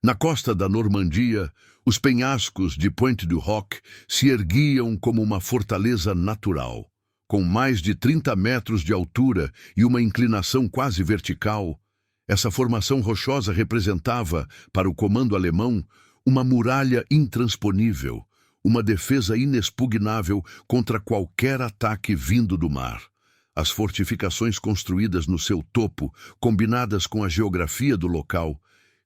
Na costa da Normandia, os penhascos de Pointe du Hoc se erguiam como uma fortaleza natural. Com mais de 30 metros de altura e uma inclinação quase vertical, essa formação rochosa representava, para o comando alemão, uma muralha intransponível, uma defesa inexpugnável contra qualquer ataque vindo do mar. As fortificações construídas no seu topo, combinadas com a geografia do local,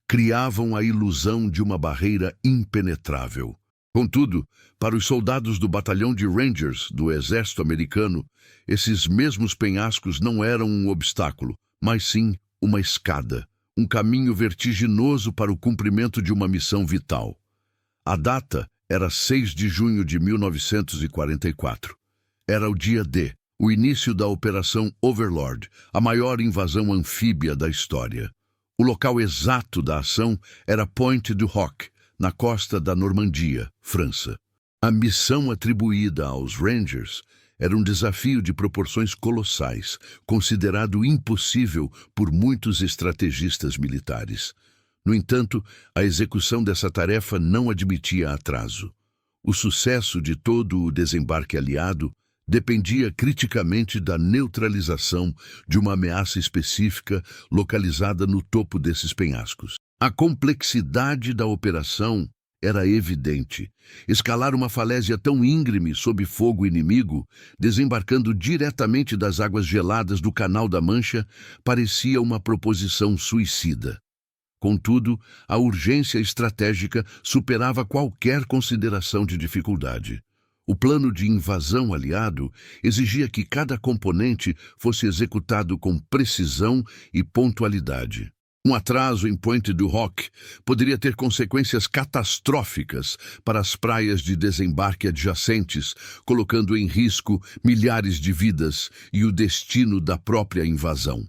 criavam a ilusão de uma barreira impenetrável. Contudo, para os soldados do batalhão de Rangers do exército americano, esses mesmos penhascos não eram um obstáculo, mas sim uma escada, um caminho vertiginoso para o cumprimento de uma missão vital. A data era 6 de junho de 1944. Era o dia D, o início da Operação Overlord, a maior invasão anfíbia da história. O local exato da ação era Pointe du Hoc, na costa da Normandia, França. A missão atribuída aos Rangers era um desafio de proporções colossais, considerado impossível por muitos estrategistas militares. No entanto, a execução dessa tarefa não admitia atraso. O sucesso de todo o desembarque aliado dependia criticamente da neutralização de uma ameaça específica localizada no topo desses penhascos. A complexidade da operação era evidente. Escalar uma falésia tão íngreme sob fogo inimigo, desembarcando diretamente das águas geladas do Canal da Mancha, parecia uma proposição suicida. Contudo, a urgência estratégica superava qualquer consideração de dificuldade. O plano de invasão aliado exigia que cada componente fosse executado com precisão e pontualidade. Um atraso em Pointe du Hoc poderia ter consequências catastróficas para as praias de desembarque adjacentes, colocando em risco milhares de vidas e o destino da própria invasão.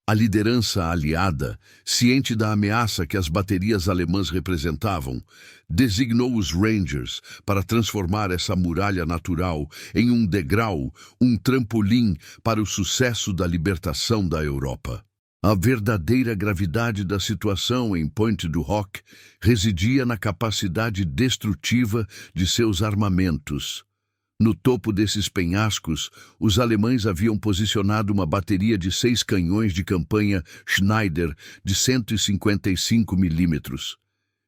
A liderança aliada, ciente da ameaça que as baterias alemãs representavam, designou os Rangers para transformar essa muralha natural em um degrau, um trampolim para o sucesso da libertação da Europa. A verdadeira gravidade da situação em Pointe du Hoc residia na capacidade destrutiva de seus armamentos. No topo desses penhascos, os alemães haviam posicionado uma bateria de 6 canhões de campanha Schneider de 155 milímetros.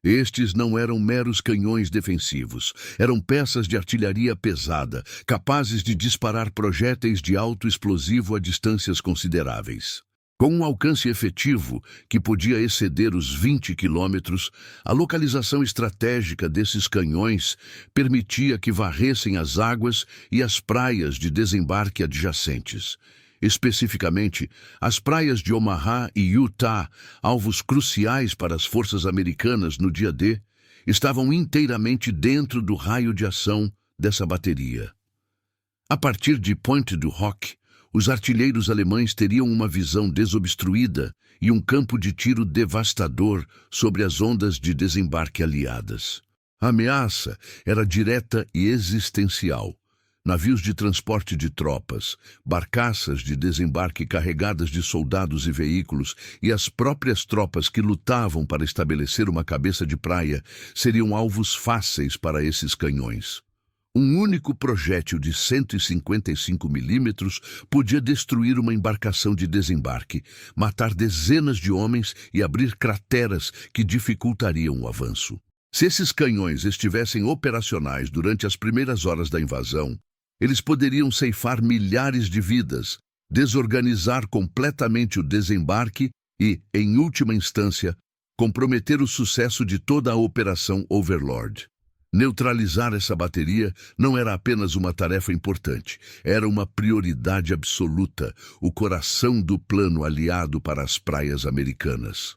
Estes não eram meros canhões defensivos, eram peças de artilharia pesada, capazes de disparar projéteis de alto explosivo a distâncias consideráveis. Com um alcance efetivo que podia exceder os 20 quilômetros, a localização estratégica desses canhões permitia que varressem as águas e as praias de desembarque adjacentes. Especificamente, as praias de Omaha e Utah, alvos cruciais para as forças americanas no dia D, estavam inteiramente dentro do raio de ação dessa bateria. A partir de Pointe du Hoc, os artilheiros alemães teriam uma visão desobstruída e um campo de tiro devastador sobre as ondas de desembarque aliadas. A ameaça era direta e existencial. Navios de transporte de tropas, barcaças de desembarque carregadas de soldados e veículos e as próprias tropas que lutavam para estabelecer uma cabeça de praia seriam alvos fáceis para esses canhões. Um único projétil de 155 milímetros podia destruir uma embarcação de desembarque, matar dezenas de homens e abrir crateras que dificultariam o avanço. Se esses canhões estivessem operacionais durante as primeiras horas da invasão, eles poderiam ceifar milhares de vidas, desorganizar completamente o desembarque e, em última instância, comprometer o sucesso de toda a Operação Overlord. Neutralizar essa bateria não era apenas uma tarefa importante, era uma prioridade absoluta, o coração do plano aliado para as praias americanas.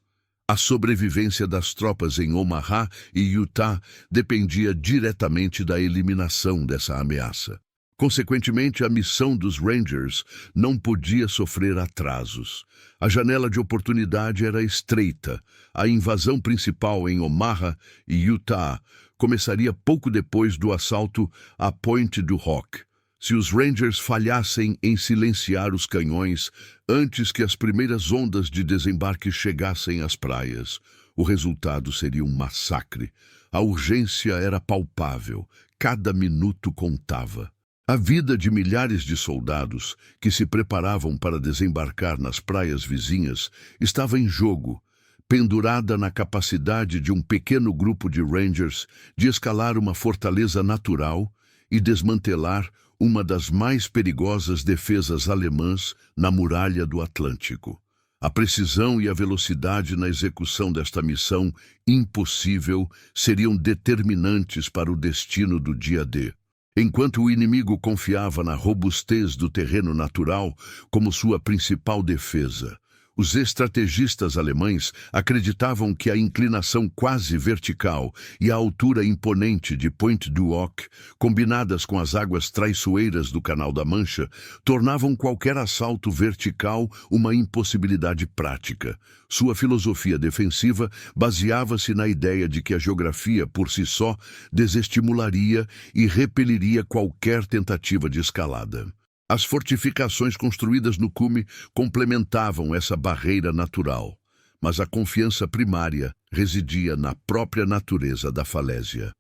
A sobrevivência das tropas em Omaha e Utah dependia diretamente da eliminação dessa ameaça. Consequentemente, a missão dos Rangers não podia sofrer atrasos. A janela de oportunidade era estreita. A invasão principal em Omaha e Utah começaria pouco depois do assalto a Pointe du Hoc. Se os Rangers falhassem em silenciar os canhões antes que as primeiras ondas de desembarque chegassem às praias, O resultado seria um massacre. A urgência era palpável, cada minuto contava. A vida de milhares de soldados que se preparavam para desembarcar nas praias vizinhas estava em jogo, pendurada na capacidade de um pequeno grupo de Rangers de escalar uma fortaleza natural e desmantelar uma das mais perigosas defesas alemãs na muralha do Atlântico. A precisão e a velocidade na execução desta missão impossível seriam determinantes para o destino do dia D. Enquanto o inimigo confiava na robustez do terreno natural como sua principal defesa, os estrategistas alemães acreditavam que a inclinação quase vertical e a altura imponente de Pointe du Hoc, combinadas com as águas traiçoeiras do Canal da Mancha, tornavam qualquer assalto vertical uma impossibilidade prática. Sua filosofia defensiva baseava-se na ideia de que a geografia, por si só, desestimularia e repeliria qualquer tentativa de escalada. As fortificações construídas no cume complementavam essa barreira natural, mas a confiança primária residia na própria natureza da falésia.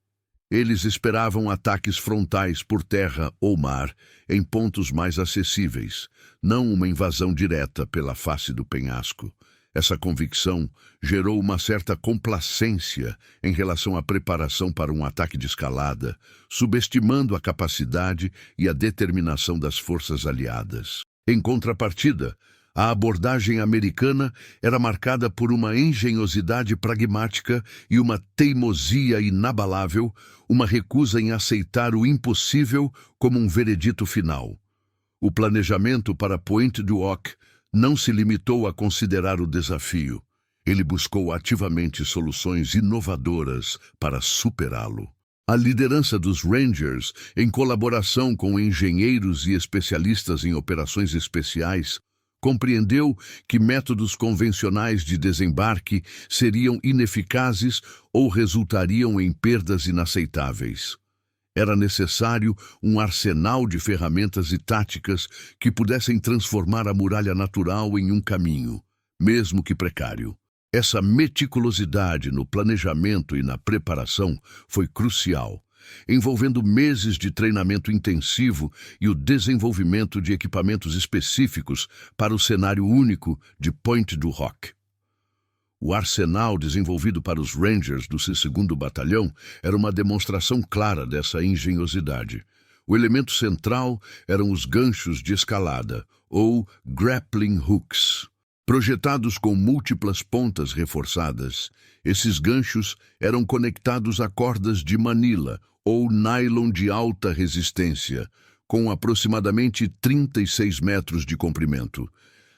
Eles esperavam ataques frontais por terra ou mar em pontos mais acessíveis, não uma invasão direta pela face do penhasco. Essa convicção gerou uma certa complacência em relação à preparação para um ataque de escalada, subestimando a capacidade e a determinação das forças aliadas. Em contrapartida, a abordagem americana era marcada por uma engenhosidade pragmática e uma teimosia inabalável, uma recusa em aceitar o impossível como um veredito final. O planejamento para Pointe du Hoc não se limitou a considerar o desafio. Ele buscou ativamente soluções inovadoras para superá-lo. A liderança dos Rangers, em colaboração com engenheiros e especialistas em operações especiais, compreendeu que métodos convencionais de desembarque seriam ineficazes ou resultariam em perdas inaceitáveis. Era necessário um arsenal de ferramentas e táticas que pudessem transformar a muralha natural em um caminho, mesmo que precário. Essa meticulosidade no planejamento e na preparação foi crucial, envolvendo meses de treinamento intensivo e o desenvolvimento de equipamentos específicos para o cenário único de Pointe du Hoc. O arsenal desenvolvido para os Rangers do 2º Batalhão era uma demonstração clara dessa engenhosidade. O elemento central eram os ganchos de escalada, ou grappling hooks. Projetados com múltiplas pontas reforçadas, esses ganchos eram conectados a cordas de manila, ou nylon de alta resistência, com aproximadamente 36 metros de comprimento.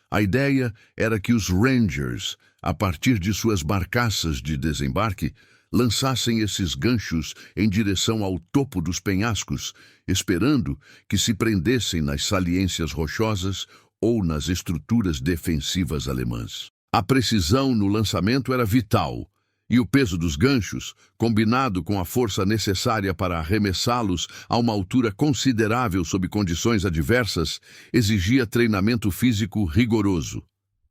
A ideia era que os Rangers, a partir de suas barcaças de desembarque, lançassem esses ganchos em direção ao topo dos penhascos, esperando que se prendessem nas saliências rochosas ou nas estruturas defensivas alemãs. A precisão no lançamento era vital, e o peso dos ganchos, combinado com a força necessária para arremessá-los a uma altura considerável sob condições adversas, exigia treinamento físico rigoroso.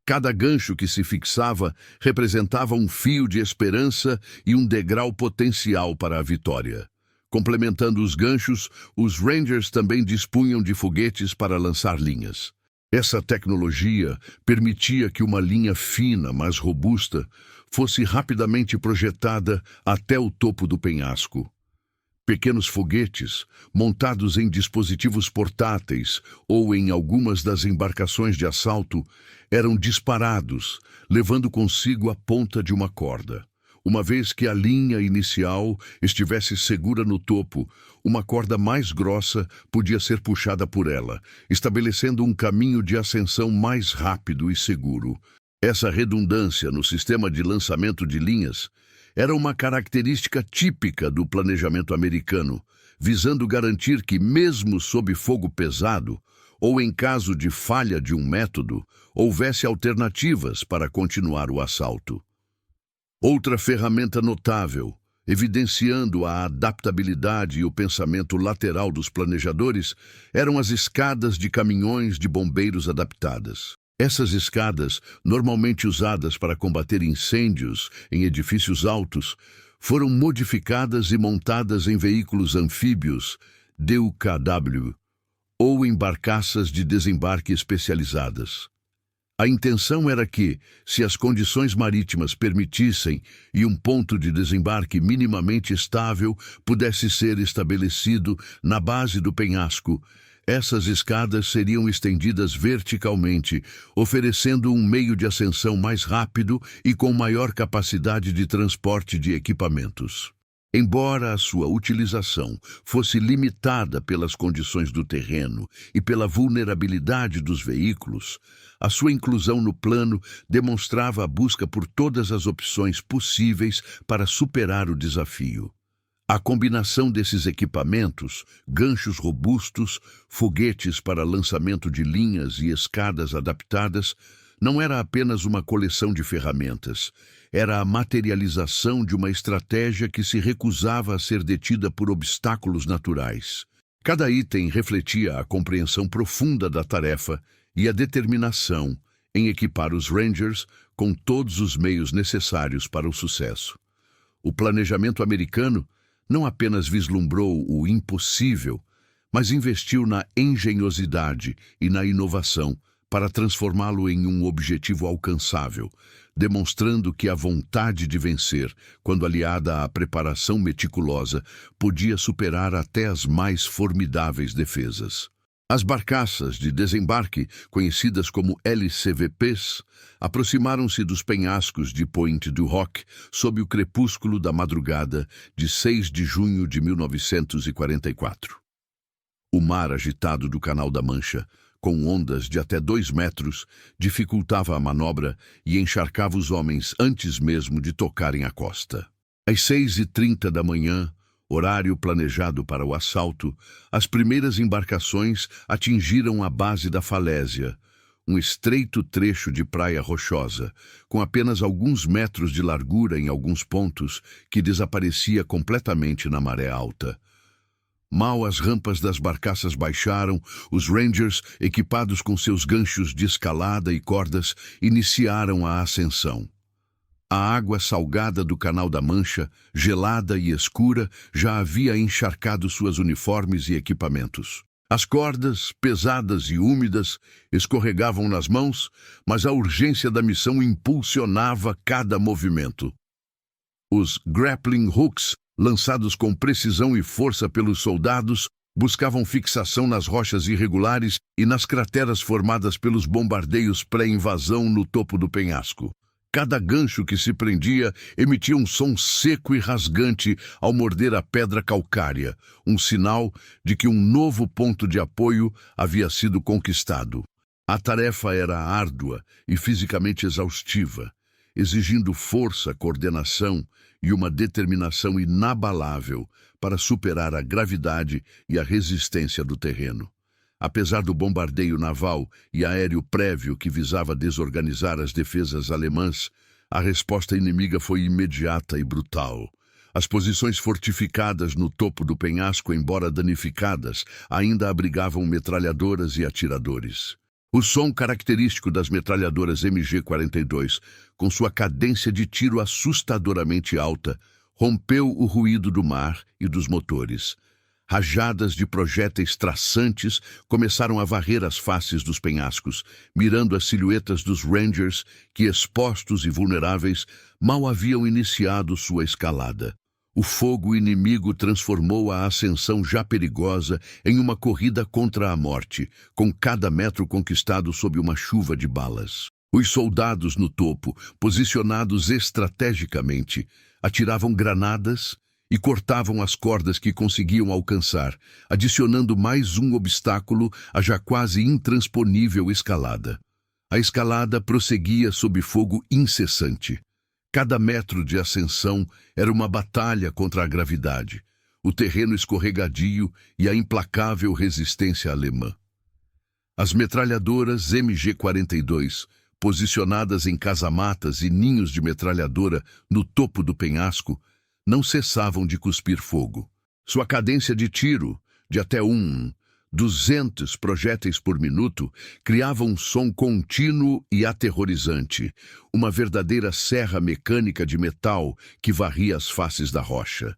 Cada gancho que se fixava representava um fio de esperança e um degrau potencial para a vitória. Complementando os ganchos, os Rangers também dispunham de foguetes para lançar linhas. Essa tecnologia permitia que uma linha fina, mas robusta, fosse rapidamente projetada até o topo do penhasco. Pequenos foguetes, montados em dispositivos portáteis ou em algumas das embarcações de assalto, eram disparados, levando consigo a ponta de uma corda. Uma vez que a linha inicial estivesse segura no topo, uma corda mais grossa podia ser puxada por ela, estabelecendo um caminho de ascensão mais rápido e seguro. Essa redundância no sistema de lançamento de linhas era uma característica típica do planejamento americano, visando garantir que, mesmo sob fogo pesado, ou em caso de falha de um método, houvesse alternativas para continuar o assalto. Outra ferramenta notável, evidenciando a adaptabilidade e o pensamento lateral dos planejadores, eram as escadas de caminhões de bombeiros adaptadas. Essas escadas, normalmente usadas para combater incêndios em edifícios altos, foram modificadas e montadas em veículos anfíbios, DUKW, ou em barcaças de desembarque especializadas. A intenção era que, se as condições marítimas permitissem e um ponto de desembarque minimamente estável pudesse ser estabelecido na base do penhasco, essas escadas seriam estendidas verticalmente, oferecendo um meio de ascensão mais rápido e com maior capacidade de transporte de equipamentos. Embora a sua utilização fosse limitada pelas condições do terreno e pela vulnerabilidade dos veículos, a sua inclusão no plano demonstrava a busca por todas as opções possíveis para superar o desafio. A combinação desses equipamentos, ganchos robustos, foguetes para lançamento de linhas e escadas adaptadas, não era apenas uma coleção de ferramentas, era a materialização de uma estratégia que se recusava a ser detida por obstáculos naturais. Cada item refletia a compreensão profunda da tarefa e a determinação em equipar os Rangers com todos os meios necessários para o sucesso. O planejamento americano não apenas vislumbrou o impossível, mas investiu na engenhosidade e na inovação para transformá-lo em um objetivo alcançável, demonstrando que a vontade de vencer, quando aliada à preparação meticulosa, podia superar até as mais formidáveis defesas. As barcaças de desembarque, conhecidas como LCVPs, aproximaram-se dos penhascos de Pointe du Hoc sob o crepúsculo da madrugada de 6 de junho de 1944. O mar agitado do Canal da Mancha, com ondas de até 2 metros, dificultava a manobra e encharcava os homens antes mesmo de tocarem a costa. Às 6h30 da manhã, horário planejado para o assalto, as primeiras embarcações atingiram a base da falésia, um estreito trecho de praia rochosa, com apenas alguns metros de largura em alguns pontos, que desaparecia completamente na maré alta. Mal as rampas das barcaças baixaram, os Rangers, equipados com seus ganchos de escalada e cordas, iniciaram a ascensão. A água salgada do Canal da Mancha, gelada e escura, já havia encharcado suas uniformes e equipamentos. As cordas, pesadas e úmidas, escorregavam nas mãos, mas a urgência da missão impulsionava cada movimento. Os grappling hooks, lançados com precisão e força pelos soldados, buscavam fixação nas rochas irregulares e nas crateras formadas pelos bombardeios pré-invasão no topo do penhasco. Cada gancho que se prendia emitia um som seco e rasgante ao morder a pedra calcária, um sinal de que um novo ponto de apoio havia sido conquistado. A tarefa era árdua e fisicamente exaustiva, exigindo força, coordenação e uma determinação inabalável para superar a gravidade e a resistência do terreno. Apesar do bombardeio naval e aéreo prévio que visava desorganizar as defesas alemãs, a resposta inimiga foi imediata e brutal. As posições fortificadas no topo do penhasco, embora danificadas, ainda abrigavam metralhadoras e atiradores. O som característico das metralhadoras MG-42, com sua cadência de tiro assustadoramente alta, rompeu o ruído do mar e dos motores. Rajadas de projéteis traçantes começaram a varrer as faces dos penhascos, mirando as silhuetas dos Rangers que, expostos e vulneráveis, mal haviam iniciado sua escalada. O fogo inimigo transformou a ascensão já perigosa em uma corrida contra a morte, com cada metro conquistado sob uma chuva de balas. Os soldados no topo, posicionados estrategicamente, atiravam granadas e cortavam as cordas que conseguiam alcançar, adicionando mais um obstáculo à já quase intransponível escalada. A escalada prosseguia sob fogo incessante. Cada metro de ascensão era uma batalha contra a gravidade, o terreno escorregadio e a implacável resistência alemã. As metralhadoras MG-42, posicionadas em casamatas e ninhos de metralhadora no topo do penhasco, não cessavam de cuspir fogo. Sua cadência de tiro, de até 1, 200 projéteis por minuto criavam um som contínuo e aterrorizante, uma verdadeira serra mecânica de metal que varria as faces da rocha.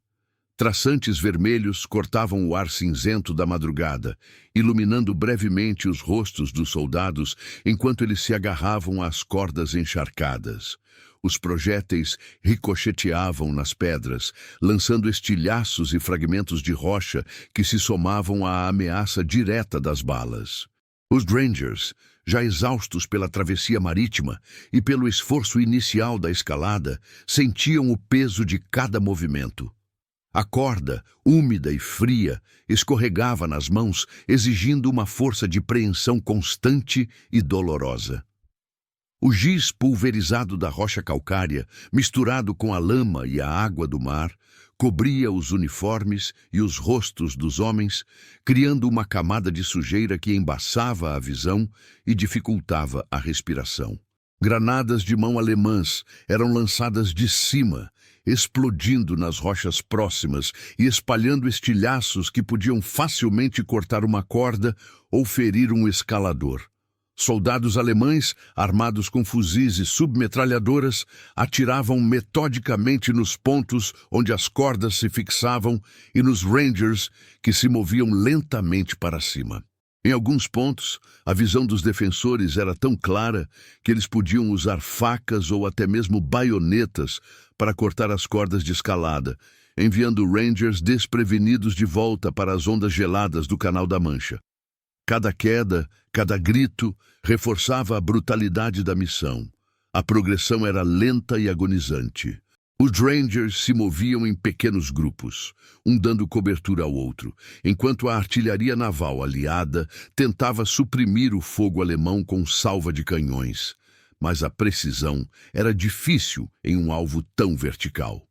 Traçantes vermelhos cortavam o ar cinzento da madrugada, iluminando brevemente os rostos dos soldados enquanto eles se agarravam às cordas encharcadas. Os projéteis ricocheteavam nas pedras, lançando estilhaços e fragmentos de rocha que se somavam à ameaça direta das balas. Os Rangers, já exaustos pela travessia marítima e pelo esforço inicial da escalada, sentiam o peso de cada movimento. A corda, úmida e fria, escorregava nas mãos, exigindo uma força de preensão constante e dolorosa. O giz pulverizado da rocha calcária, misturado com a lama e a água do mar, cobria os uniformes e os rostos dos homens, criando uma camada de sujeira que embaçava a visão e dificultava a respiração. Granadas de mão alemãs eram lançadas de cima, explodindo nas rochas próximas e espalhando estilhaços que podiam facilmente cortar uma corda ou ferir um escalador. Soldados alemães, armados com fuzis e submetralhadoras, atiravam metodicamente nos pontos onde as cordas se fixavam e nos Rangers, que se moviam lentamente para cima. Em alguns pontos, a visão dos defensores era tão clara que eles podiam usar facas ou até mesmo baionetas para cortar as cordas de escalada, enviando Rangers desprevenidos de volta para as ondas geladas do Canal da Mancha. Cada queda, cada grito, reforçava a brutalidade da missão. A progressão era lenta e agonizante. Os Rangers se moviam em pequenos grupos, um dando cobertura ao outro, enquanto a artilharia naval aliada tentava suprimir o fogo alemão com salva de canhões. Mas a precisão era difícil em um alvo tão vertical.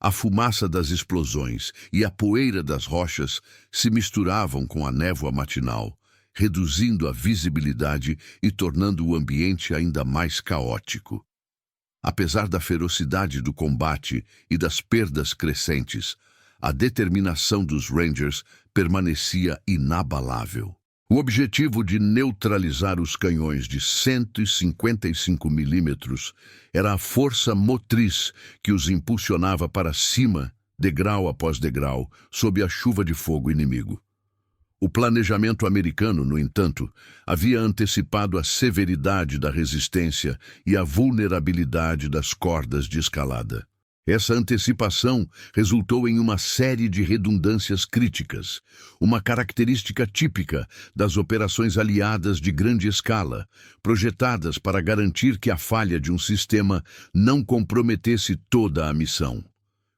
A fumaça das explosões e a poeira das rochas se misturavam com a névoa matinal, reduzindo a visibilidade e tornando o ambiente ainda mais caótico. Apesar da ferocidade do combate e das perdas crescentes, a determinação dos Rangers permanecia inabalável. O objetivo de neutralizar os canhões de 155 milímetros era a força motriz que os impulsionava para cima, degrau após degrau, sob a chuva de fogo inimigo. O planejamento americano, no entanto, havia antecipado a severidade da resistência e a vulnerabilidade das cordas de escalada. Essa antecipação resultou em uma série de redundâncias críticas, uma característica típica das operações aliadas de grande escala, projetadas para garantir que a falha de um sistema não comprometesse toda a missão.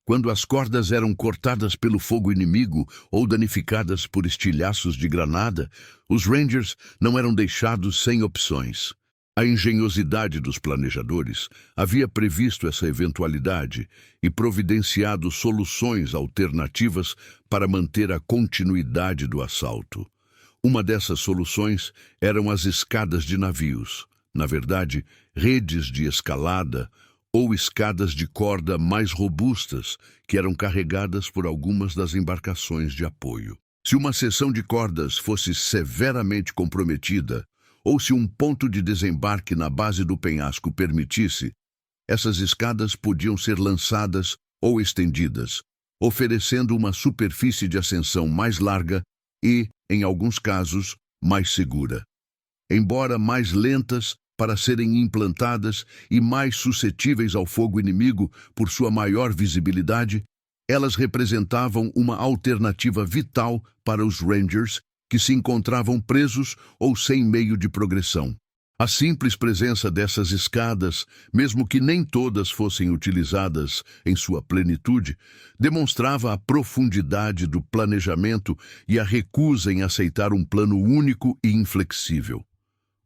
Quando as cordas eram cortadas pelo fogo inimigo ou danificadas por estilhaços de granada, os Rangers não eram deixados sem opções. A engenhosidade dos planejadores havia previsto essa eventualidade e providenciado soluções alternativas para manter a continuidade do assalto. Uma dessas soluções eram as escadas de navios, na verdade, redes de escalada ou escadas de corda mais robustas que eram carregadas por algumas das embarcações de apoio. Se uma seção de cordas fosse severamente comprometida, ou se um ponto de desembarque na base do penhasco permitisse, essas escadas podiam ser lançadas ou estendidas, oferecendo uma superfície de ascensão mais larga e, em alguns casos, mais segura. Embora mais lentas para serem implantadas e mais suscetíveis ao fogo inimigo por sua maior visibilidade, elas representavam uma alternativa vital para os Rangers que se encontravam presos ou sem meio de progressão. A simples presença dessas escadas, mesmo que nem todas fossem utilizadas em sua plenitude, demonstrava a profundidade do planejamento e a recusa em aceitar um plano único e inflexível.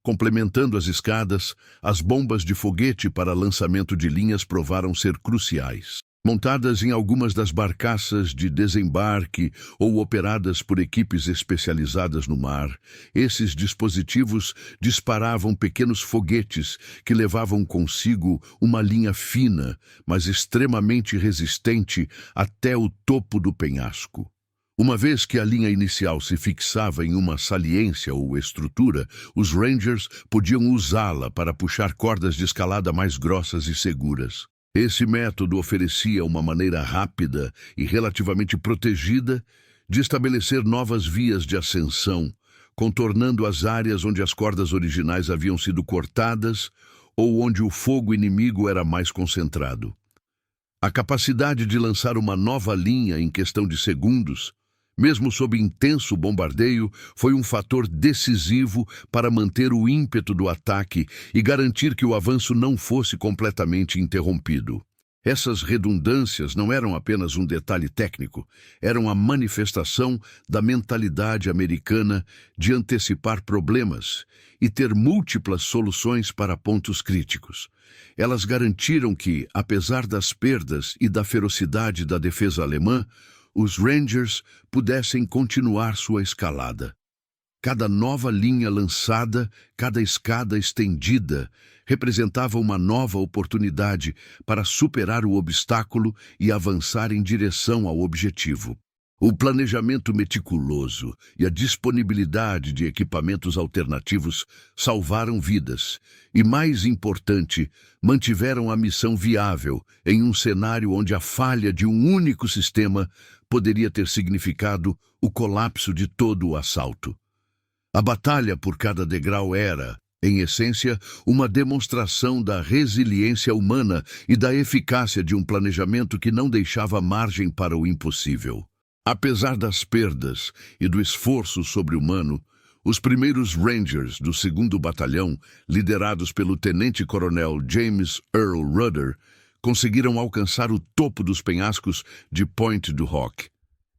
Complementando as escadas, as bombas de foguete para lançamento de linhas provaram ser cruciais. Montadas em algumas das barcaças de desembarque ou operadas por equipes especializadas no mar, esses dispositivos disparavam pequenos foguetes que levavam consigo uma linha fina, mas extremamente resistente até o topo do penhasco. Uma vez que a linha inicial se fixava em uma saliência ou estrutura, os Rangers podiam usá-la para puxar cordas de escalada mais grossas e seguras. Esse método oferecia uma maneira rápida e relativamente protegida de estabelecer novas vias de ascensão, contornando as áreas onde as cordas originais haviam sido cortadas ou onde o fogo inimigo era mais concentrado. A capacidade de lançar uma nova linha em questão de segundos, mesmo sob intenso bombardeio, foi um fator decisivo para manter o ímpeto do ataque e garantir que o avanço não fosse completamente interrompido. Essas redundâncias não eram apenas um detalhe técnico, eram a manifestação da mentalidade americana de antecipar problemas e ter múltiplas soluções para pontos críticos. Elas garantiram que, apesar das perdas e da ferocidade da defesa alemã, os Rangers pudessem continuar sua escalada. Cada nova linha lançada, cada escada estendida, representava uma nova oportunidade para superar o obstáculo e avançar em direção ao objetivo. O planejamento meticuloso e a disponibilidade de equipamentos alternativos salvaram vidas e, mais importante, mantiveram a missão viável em um cenário onde a falha de um único sistema poderia ter significado o colapso de todo o assalto. A batalha por cada degrau era, em essência, uma demonstração da resiliência humana e da eficácia de um planejamento que não deixava margem para o impossível. Apesar das perdas e do esforço sobre-humano, os primeiros Rangers do 2º Batalhão, liderados pelo tenente-coronel James Earl Rudder, conseguiram alcançar o topo dos penhascos de Pointe du Hoc.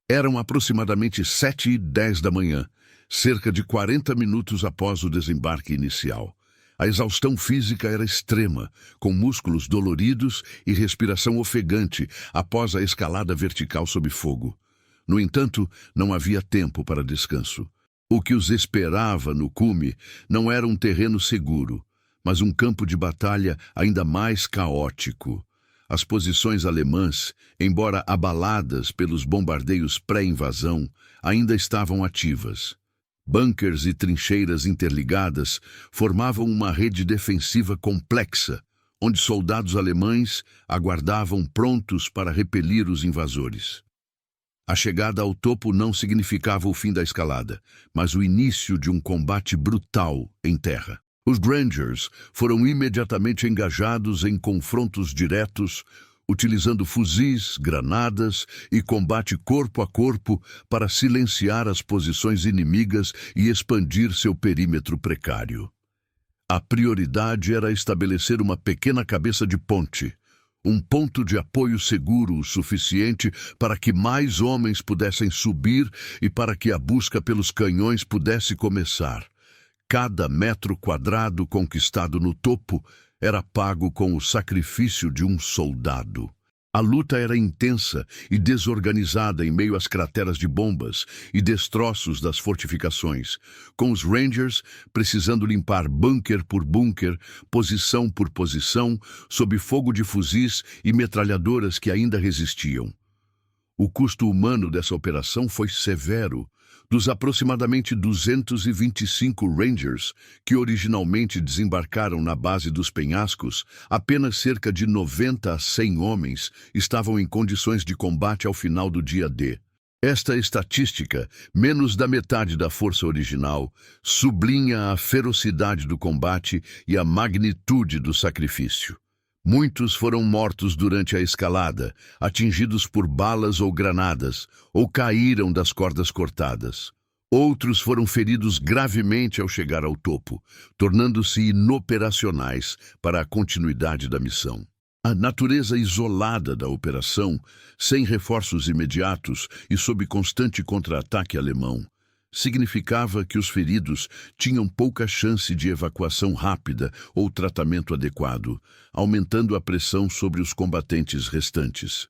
Eram aproximadamente 7h10 da manhã, cerca de 40 minutos após o desembarque inicial. A exaustão física era extrema, com músculos doloridos e respiração ofegante após a escalada vertical sob fogo. No entanto, não havia tempo para descanso. O que os esperava no cume não era um terreno seguro, mas um campo de batalha ainda mais caótico. As posições alemãs, embora abaladas pelos bombardeios pré-invasão, ainda estavam ativas. Bunkers e trincheiras interligadas formavam uma rede defensiva complexa, onde soldados alemães aguardavam prontos para repelir os invasores. A chegada ao topo não significava o fim da escalada, mas o início de um combate brutal em terra. Os Rangers foram imediatamente engajados em confrontos diretos, utilizando fuzis, granadas e combate corpo a corpo para silenciar as posições inimigas e expandir seu perímetro precário. A prioridade era estabelecer uma pequena cabeça de ponte, um ponto de apoio seguro o suficiente para que mais homens pudessem subir e para que a busca pelos canhões pudesse começar. Cada metro quadrado conquistado no topo era pago com o sacrifício de um soldado. A luta era intensa e desorganizada em meio às crateras de bombas e destroços das fortificações, com os Rangers precisando limpar bunker por bunker, posição por posição, sob fogo de fuzis e metralhadoras que ainda resistiam. O custo humano dessa operação foi severo. Dos aproximadamente 225 Rangers que originalmente desembarcaram na base dos penhascos, apenas cerca de 90 a 100 homens estavam em condições de combate ao final do dia D. Esta estatística, menos da metade da força original, sublinha a ferocidade do combate e a magnitude do sacrifício. Muitos foram mortos durante a escalada, atingidos por balas ou granadas, ou caíram das cordas cortadas. Outros foram feridos gravemente ao chegar ao topo, tornando-se inoperacionais para a continuidade da missão. A natureza isolada da operação, sem reforços imediatos e sob constante contra-ataque alemão, significava que os feridos tinham pouca chance de evacuação rápida ou tratamento adequado, aumentando a pressão sobre os combatentes restantes.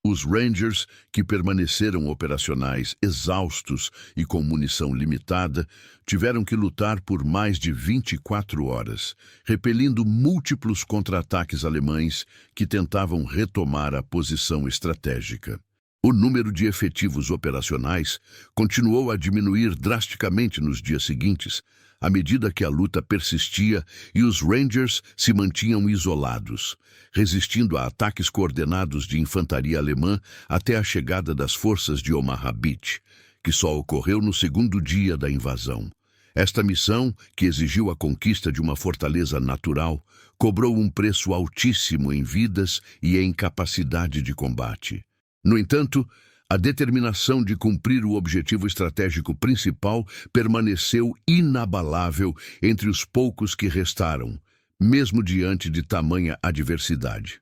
Os Rangers, que permaneceram operacionais exaustos e com munição limitada, tiveram que lutar por mais de 24 horas, repelindo múltiplos contra-ataques alemães que tentavam retomar a posição estratégica. O número de efetivos operacionais continuou a diminuir drasticamente nos dias seguintes, à medida que a luta persistia e os Rangers se mantinham isolados, resistindo a ataques coordenados de infantaria alemã até a chegada das forças de Omaha Beach, que só ocorreu no segundo dia da invasão. Esta missão, que exigiu a conquista de uma fortaleza natural, cobrou um preço altíssimo em vidas e em capacidade de combate. No entanto, a determinação de cumprir o objetivo estratégico principal permaneceu inabalável entre os poucos que restaram, mesmo diante de tamanha adversidade.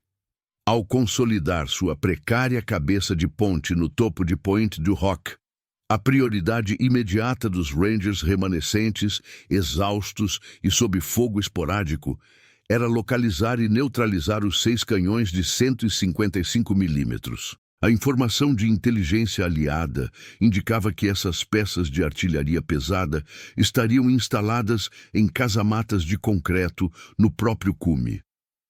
Ao consolidar sua precária cabeça de ponte no topo de Pointe du Hoc, a prioridade imediata dos Rangers remanescentes, exaustos e sob fogo esporádico, era localizar e neutralizar os 6 canhões de 155 milímetros. A informação de inteligência aliada indicava que essas peças de artilharia pesada estariam instaladas em casamatas de concreto no próprio cume.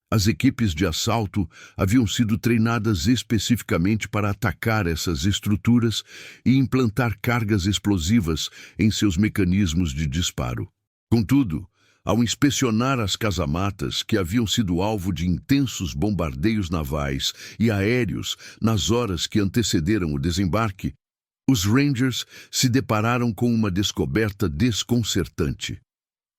As equipes de assalto haviam sido treinadas especificamente para atacar essas estruturas e implantar cargas explosivas em seus mecanismos de disparo. Contudo, ao inspecionar as casamatas que haviam sido alvo de intensos bombardeios navais e aéreos nas horas que antecederam o desembarque, os Rangers se depararam com uma descoberta desconcertante.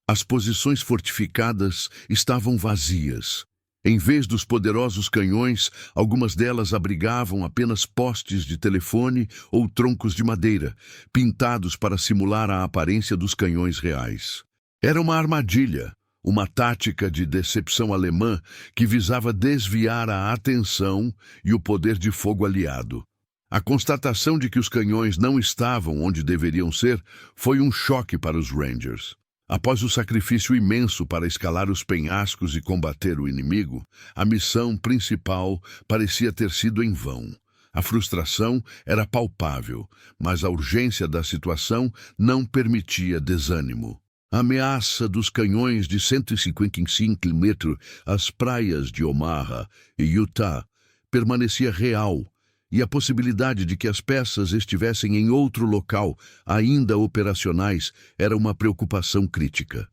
As posições fortificadas estavam vazias. Em vez dos poderosos canhões, algumas delas abrigavam apenas postes de telefone ou troncos de madeira, pintados para simular a aparência dos canhões reais. Era uma armadilha, uma tática de decepção alemã que visava desviar a atenção e o poder de fogo aliado. A constatação de que os canhões não estavam onde deveriam ser foi um choque para os Rangers. Após o sacrifício imenso para escalar os penhascos e combater o inimigo, a missão principal parecia ter sido em vão. A frustração era palpável, mas a urgência da situação não permitia desânimo. A ameaça dos canhões de 155 mm às praias de Omaha e Utah permanecia real, e a possibilidade de que as peças estivessem em outro local, ainda operacionais, era uma preocupação crítica.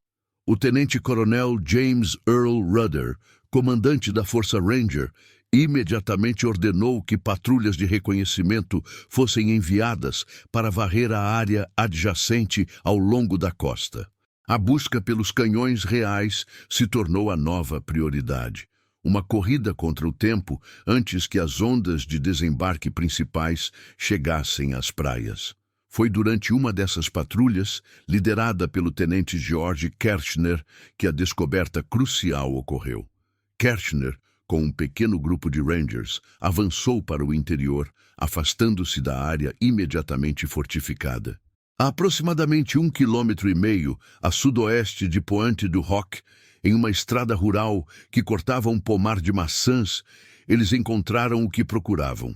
O tenente-coronel James Earl Rudder, comandante da Força Ranger, imediatamente ordenou que patrulhas de reconhecimento fossem enviadas para varrer a área adjacente ao longo da costa. A busca pelos canhões reais se tornou a nova prioridade. Uma corrida contra o tempo antes que as ondas de desembarque principais chegassem às praias. Foi durante uma dessas patrulhas, liderada pelo tenente George Kershner, que a descoberta crucial ocorreu. Kershner, com um pequeno grupo de Rangers, avançou para o interior, afastando-se da área imediatamente fortificada. A aproximadamente 1,5 km a sudoeste de Pointe du Hoc, em uma estrada rural que cortava um pomar de maçãs, eles encontraram o que procuravam.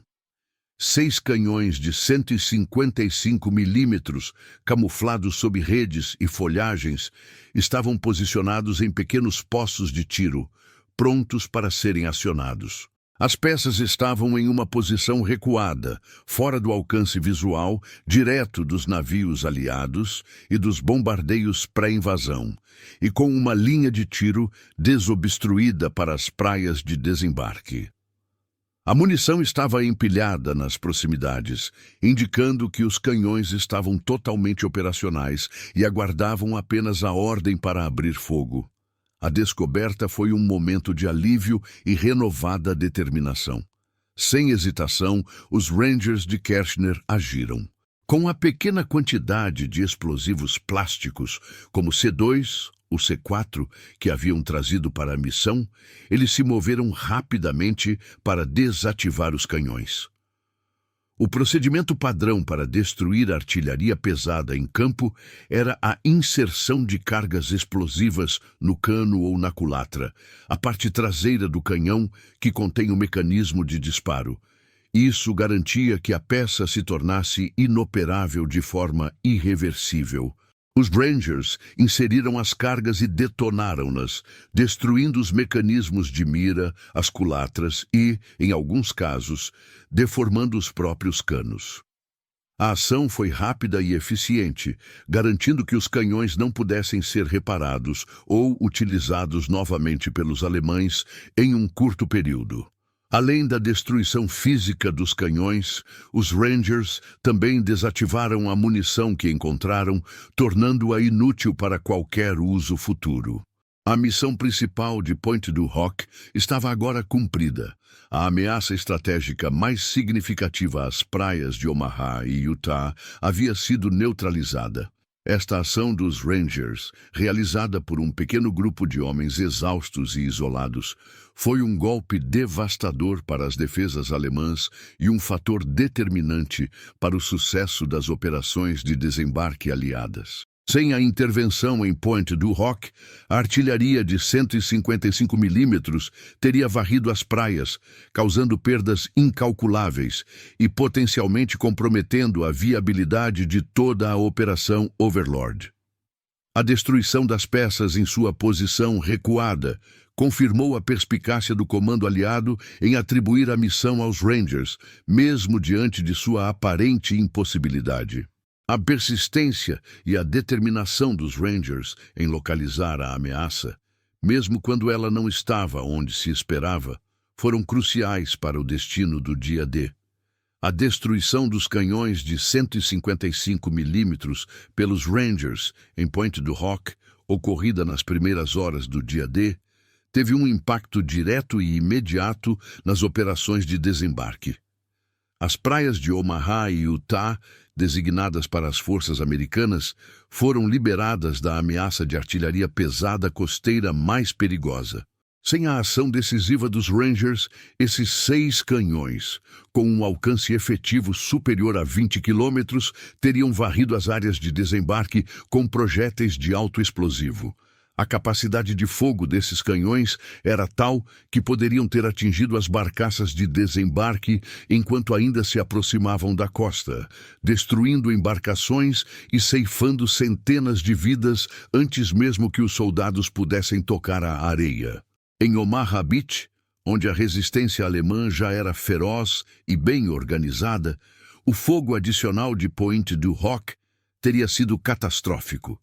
6 canhões de 155 milímetros, camuflados sob redes e folhagens, estavam posicionados em pequenos poços de tiro, prontos para serem acionados. As peças estavam em uma posição recuada, fora do alcance visual, direto dos navios aliados e dos bombardeios pré-invasão, e com uma linha de tiro desobstruída para as praias de desembarque. A munição estava empilhada nas proximidades, indicando que os canhões estavam totalmente operacionais e aguardavam apenas a ordem para abrir fogo. A descoberta foi um momento de alívio e renovada determinação. Sem hesitação, os Rangers de Kershner agiram. Com a pequena quantidade de explosivos plásticos, como C2 ou C4, que haviam trazido para a missão, eles se moveram rapidamente para desativar os canhões. O procedimento padrão para destruir artilharia pesada em campo era a inserção de cargas explosivas no cano ou na culatra, a parte traseira do canhão que contém o mecanismo de disparo. Isso garantia que a peça se tornasse inoperável de forma irreversível. Os Rangers inseriram as cargas e detonaram-nas, destruindo os mecanismos de mira, as culatras e, em alguns casos, deformando os próprios canos. A ação foi rápida e eficiente, garantindo que os canhões não pudessem ser reparados ou utilizados novamente pelos alemães em um curto período. Além da destruição física dos canhões, os Rangers também desativaram a munição que encontraram, tornando-a inútil para qualquer uso futuro. A missão principal de Pointe du Hoc estava agora cumprida. A ameaça estratégica mais significativa às praias de Omaha e Utah havia sido neutralizada. Esta ação dos Rangers, realizada por um pequeno grupo de homens exaustos e isolados, foi um golpe devastador para as defesas alemãs e um fator determinante para o sucesso das operações de desembarque aliadas. Sem a intervenção em Pointe du Hoc, a artilharia de 155 milímetros teria varrido as praias, causando perdas incalculáveis e potencialmente comprometendo a viabilidade de toda a Operação Overlord. A destruição das peças em sua posição recuada confirmou a perspicácia do comando aliado em atribuir a missão aos Rangers, mesmo diante de sua aparente impossibilidade. A persistência e a determinação dos Rangers em localizar a ameaça, mesmo quando ela não estava onde se esperava, foram cruciais para o destino do dia D. A destruição dos canhões de 155 milímetros pelos Rangers em Pointe du Hoc, ocorrida nas primeiras horas do dia D, teve um impacto direto e imediato nas operações de desembarque. As praias de Omaha e Utah, designadas para as forças americanas, foram liberadas da ameaça de artilharia pesada costeira mais perigosa. Sem a ação decisiva dos Rangers, esses 6 canhões, com um alcance efetivo superior a 20 quilômetros, teriam varrido as áreas de desembarque com projéteis de alto explosivo. A capacidade de fogo desses canhões era tal que poderiam ter atingido as barcaças de desembarque enquanto ainda se aproximavam da costa, destruindo embarcações e ceifando centenas de vidas antes mesmo que os soldados pudessem tocar a areia. Em Omaha Beach, onde a resistência alemã já era feroz e bem organizada, o fogo adicional de Pointe du Hoc teria sido catastrófico.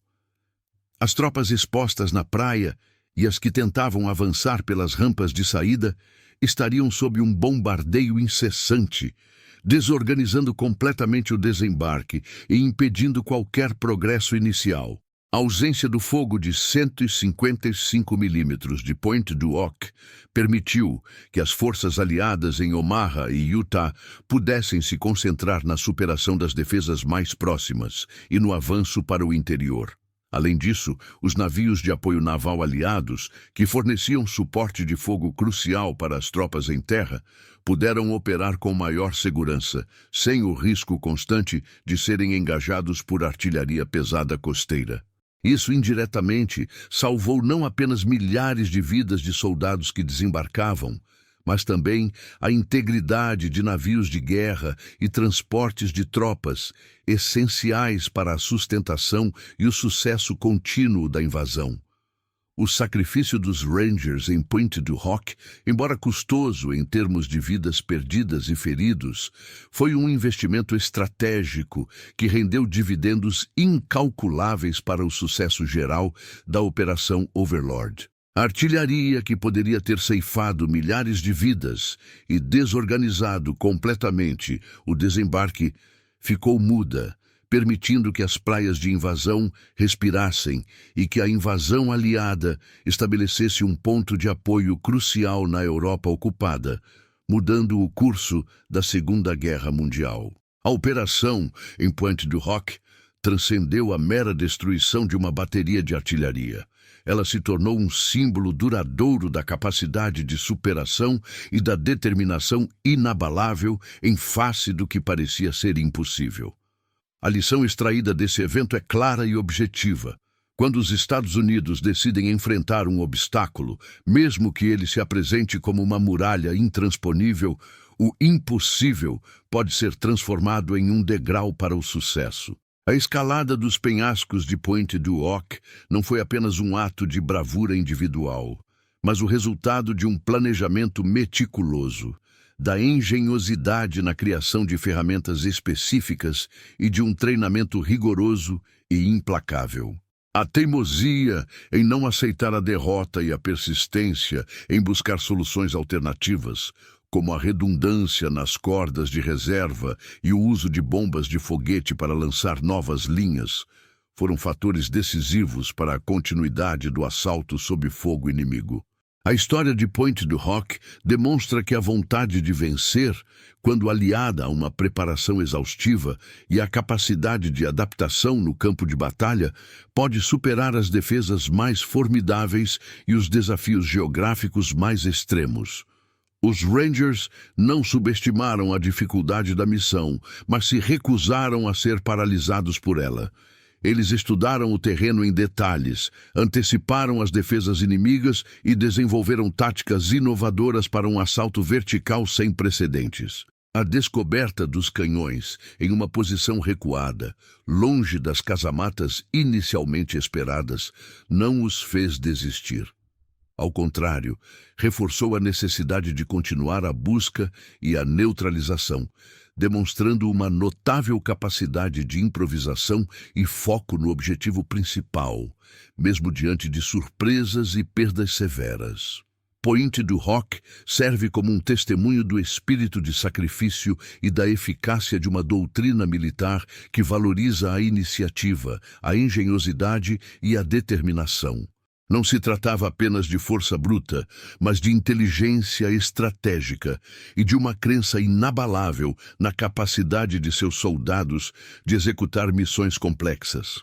As tropas expostas na praia e as que tentavam avançar pelas rampas de saída estariam sob um bombardeio incessante, desorganizando completamente o desembarque e impedindo qualquer progresso inicial. A ausência do fogo de 155 milímetros de Pointe du Hoc permitiu que as forças aliadas em Omaha e Utah pudessem se concentrar na superação das defesas mais próximas e no avanço para o interior. Além disso, os navios de apoio naval aliados, que forneciam suporte de fogo crucial para as tropas em terra, puderam operar com maior segurança, sem o risco constante de serem engajados por artilharia pesada costeira. Isso indiretamente salvou não apenas milhares de vidas de soldados que desembarcavam, mas também a integridade de navios de guerra e transportes de tropas, essenciais para a sustentação e o sucesso contínuo da invasão. O sacrifício dos Rangers em Pointe du Hoc, embora custoso em termos de vidas perdidas e feridos, foi um investimento estratégico que rendeu dividendos incalculáveis para o sucesso geral da Operação Overlord. A artilharia que poderia ter ceifado milhares de vidas e desorganizado completamente o desembarque ficou muda, permitindo que as praias de invasão respirassem e que a invasão aliada estabelecesse um ponto de apoio crucial na Europa ocupada, mudando o curso da Segunda Guerra Mundial. A operação em Pointe du Hoc transcendeu a mera destruição de uma bateria de artilharia. Ela se tornou um símbolo duradouro da capacidade de superação e da determinação inabalável em face do que parecia ser impossível. A lição extraída desse evento é clara e objetiva. Quando os Estados Unidos decidem enfrentar um obstáculo, mesmo que ele se apresente como uma muralha intransponível, o impossível pode ser transformado em um degrau para o sucesso. A escalada dos penhascos de Pointe du Hoc não foi apenas um ato de bravura individual, mas o resultado de um planejamento meticuloso, da engenhosidade na criação de ferramentas específicas e de um treinamento rigoroso e implacável. A teimosia em não aceitar a derrota e a persistência em buscar soluções alternativas, como a redundância nas cordas de reserva e o uso de bombas de foguete para lançar novas linhas, foram fatores decisivos para a continuidade do assalto sob fogo inimigo. A história de Pointe du Hoc demonstra que a vontade de vencer, quando aliada a uma preparação exaustiva e a capacidade de adaptação no campo de batalha, pode superar as defesas mais formidáveis e os desafios geográficos mais extremos. Os Rangers não subestimaram a dificuldade da missão, mas se recusaram a ser paralisados por ela. Eles estudaram o terreno em detalhes, anteciparam as defesas inimigas e desenvolveram táticas inovadoras para um assalto vertical sem precedentes. A descoberta dos canhões em uma posição recuada, longe das casamatas inicialmente esperadas, não os fez desistir. Ao contrário, reforçou a necessidade de continuar a busca e a neutralização, demonstrando uma notável capacidade de improvisação e foco no objetivo principal, mesmo diante de surpresas e perdas severas. Pointe du Hoc serve como um testemunho do espírito de sacrifício e da eficácia de uma doutrina militar que valoriza a iniciativa, a engenhosidade e a determinação. Não se tratava apenas de força bruta, mas de inteligência estratégica e de uma crença inabalável na capacidade de seus soldados de executar missões complexas.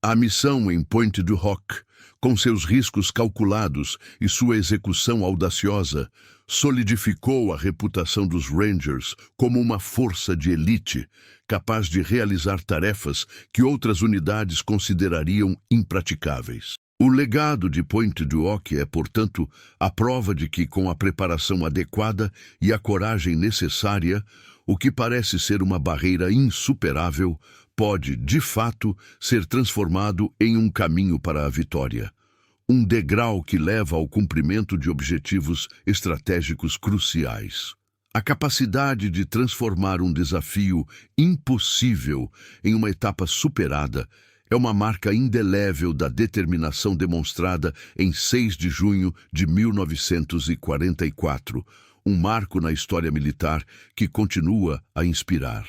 A missão em Pointe du Hoc, com seus riscos calculados e sua execução audaciosa, solidificou a reputação dos Rangers como uma força de elite, capaz de realizar tarefas que outras unidades considerariam impraticáveis. O legado de Pointe du Hoc é, portanto, a prova de que, com a preparação adequada e a coragem necessária, o que parece ser uma barreira insuperável pode, de fato, ser transformado em um caminho para a vitória. Um degrau que leva ao cumprimento de objetivos estratégicos cruciais. A capacidade de transformar um desafio impossível em uma etapa superada é uma marca indelével da determinação demonstrada em 6 de junho de 1944, um marco na história militar que continua a inspirar.